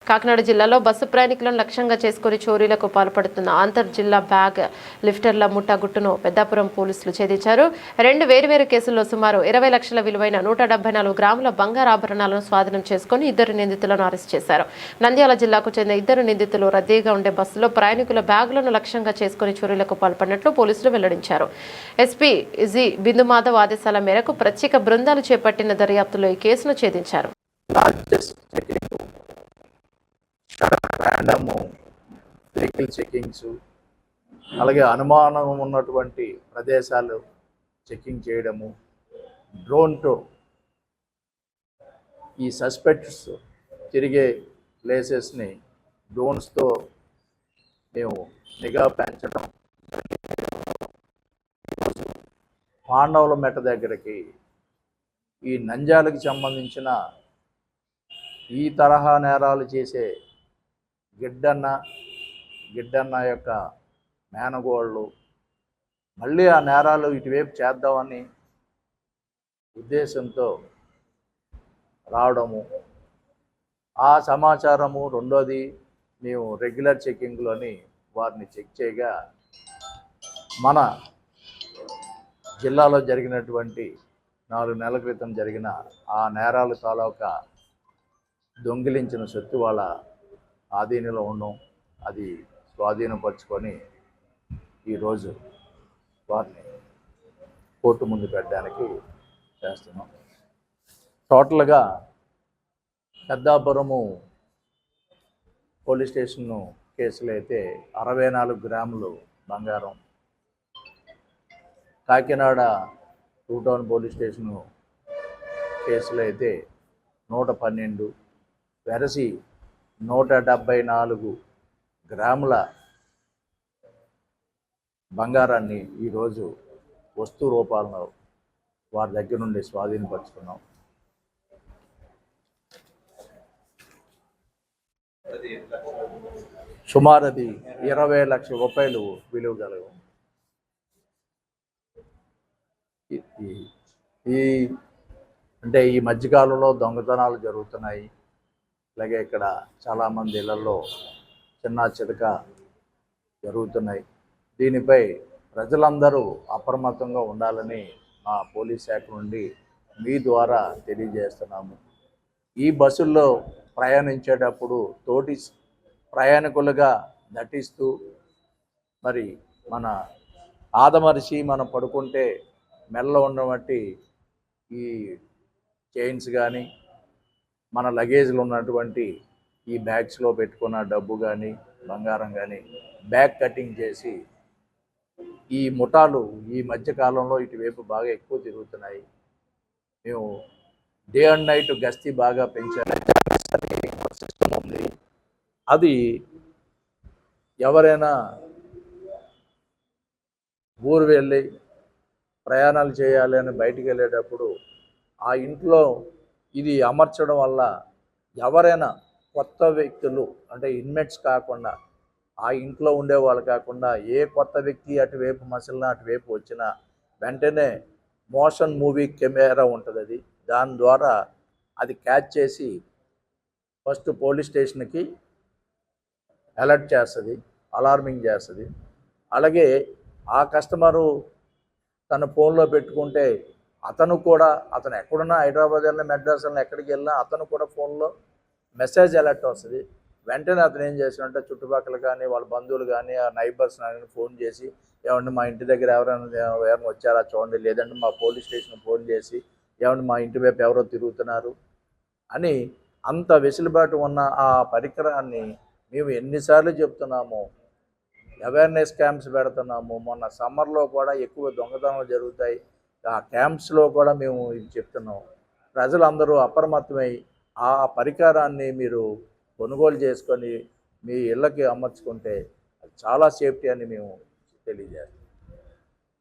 కాకినాడ జిల్లాలో బస్సు ప్రయాణికులను లక్ష్యంగా చేసుకుని చోరీలకు పాల్పడుతున్న అంతర్ జిల్లా బ్యాగ్ లిఫ్టర్ల ముఠాగుట్టును పెద్దాపురం పోలీసులు ఛేదించారు. 2 వేర్వేరు కేసుల్లో సుమారు 20 లక్షల విలువైన 174 గ్రాముల బంగారు ఆభరణాలను స్వాధీనం చేసుకుని 2 నిందితులను అరెస్ట్ చేశారు. నంద్యాల జిల్లాకు చెందిన 2 నిందితులు రద్దీగా ఉండే బస్సులో ప్రయాణికుల బ్యాగులను లక్ష్యంగా చేసుకుని చోరీలకు పాల్పడినట్లు పోలీసులు వెల్లడించారు. ఎస్పీ జి బిందుమాధవ్ ఆదేశాల మేరకు ప్రత్యేక బృందాలు చేపట్టిన దర్యాప్తులో ఈ కేసును ఛేదించారు. ర్యాండమ్ వెహికల్ చెకింగ్స్, అలాగే అనుమానం ఉన్నటువంటి ప్రదేశాలు చెకింగ్ చేయడము, డ్రోన్తో ఈ సస్పెక్ట్స్ తిరిగే ప్లేసెస్ని డ్రోన్స్తో మేము నిఘా పెంచడం. పాండవుల మెట్ట దగ్గరికి ఈ నంద్యాలకు సంబంధించిన ఈ తరహా నేరాలు చేసే గిడ్డన్న యొక్క మేనగోళ్ళు మళ్ళీ ఆ నేరాలు ఇటువైపు చేద్దామని ఉద్దేశంతో రావడము, ఆ సమాచారము. రెండోది, మేము రెగ్యులర్ చెకింగ్లోని వారిని చెక్ చేయగా మన జిల్లాలో జరిగినటువంటి 4 నెలల క్రితం జరిగిన ఆ నేరాలు తాలూకా దొంగిలించిన సొత్తు వాళ్ళ ఆధీనంలో ఉన్నాం. అది స్వాధీనపరుచుకొని ఈరోజు వారిని కోర్టు ముందు పెట్టడానికి చేస్తున్నాం. టోటల్గా పెద్దాపురము పోలీస్ స్టేషన్ కేసులు అయితే 64 గ్రాములు బంగారం, కాకినాడ 2 టౌన్ పోలీస్ స్టేషను కేసులు అయితే 112, వెరసి 174 గ్రాముల బంగారాన్ని ఈరోజు వస్తు రూపాలను వారి దగ్గర నుండి స్వాధీనపరుచుకున్నాం. సుమారు అది 20 లక్షల రూపాయలు విలువ కలవు. అంటే ఈ మధ్యకాలంలో దొంగతనాలు జరుగుతున్నాయి. అలాగే ఇక్కడ చాలామంది ఇళ్లలో చిన్న చితక జరుగుతున్నాయి. దీనిపై ప్రజలందరూ అప్రమత్తంగా ఉండాలని మా పోలీస్ శాఖ నుండి మీ ద్వారా తెలియజేస్తున్నాము. ఈ బస్సుల్లో ప్రయాణించేటప్పుడు తోటి ప్రయాణికులుగా నటిస్తూ మరి మన ఆదమరిచి మనం పడుకుంటే మెడలో ఉన్నటువంటి ఈ చైన్స్ కానీ, మన లగేజ్లో ఉన్నటువంటి ఈ బ్యాగ్స్లో పెట్టుకున్న డబ్బు కానీ, బంగారం కానీ బ్యాగ్ కటింగ్ చేసి ఈ ముఠాలు ఈ మధ్యకాలంలో ఇటువైపు బాగా ఎక్కువ తిరుగుతున్నాయి. మేము డే అండ్ నైట్ గస్తీ బాగా పెంచాలి. సిస్టమ్ ఉంది. అది ఎవరైనా ఊరు వెళ్ళి ప్రయాణాలు చేయాలి అని బయటికి వెళ్ళేటప్పుడు ఆ ఇంట్లో ఇది అమర్చడం వల్ల ఎవరైనా కొత్త వ్యక్తులు, అంటే ఇన్మేట్స్ కాకుండా, ఆ ఇంట్లో ఉండేవాళ్ళు కాకుండా ఏ కొత్త వ్యక్తి అటువైపు మసలినా అటువైపు వచ్చినా వెంటనే మోషన్ మూవీ కెమెరా ఉంటుంది. అది దాని ద్వారా అది క్యాచ్ చేసి ఫస్ట్ పోలీస్ స్టేషన్కి అలర్ట్ చేస్తుంది, అలార్మింగ్ చేస్తుంది. అలాగే ఆ కస్టమరు తన ఫోన్లో పెట్టుకుంటే అతను ఎక్కడున్నా, హైదరాబాద్ వెళ్ళినా, మెడ్రాస్ వెళ్ళినా, ఎక్కడికి వెళ్ళినా అతను కూడా ఫోన్లో మెసేజ్ అలర్ట్ వస్తుంది. వెంటనే అతను ఏం చేసినంటే చుట్టుపక్కల కానీ, వాళ్ళ బంధువులు కానీ, ఆ నైబర్స్ కానీ ఫోన్ చేసి, ఏమంటే మా ఇంటి దగ్గర ఎవరైనా వచ్చారా చూడండి, లేదంటే మా పోలీస్ స్టేషన్ ఫోన్ చేసి, ఏమంటే మా ఇంటి వైపు ఎవరో తిరుగుతున్నారు అని. అంత వెసులుబాటు ఉన్న ఆ పరికరాన్ని మేము ఎన్నిసార్లు చెప్తున్నాము, అవేర్నెస్ క్యాంప్స్ పెడుతున్నాము. మొన్న సమ్మర్లో కూడా ఎక్కువ దొంగతనాలు జరుగుతాయి. ఆ క్యాంప్స్లో కూడా మేము ఇది చెప్తున్నాం. ప్రజలందరూ అప్రమత్తమై ఆ పరికరాన్ని మీరు కొనుగోలు చేసుకొని మీ ఇళ్ళకి అమర్చుకుంటే అది చాలా సేఫ్టీ అని మేము తెలియజేస్తాం.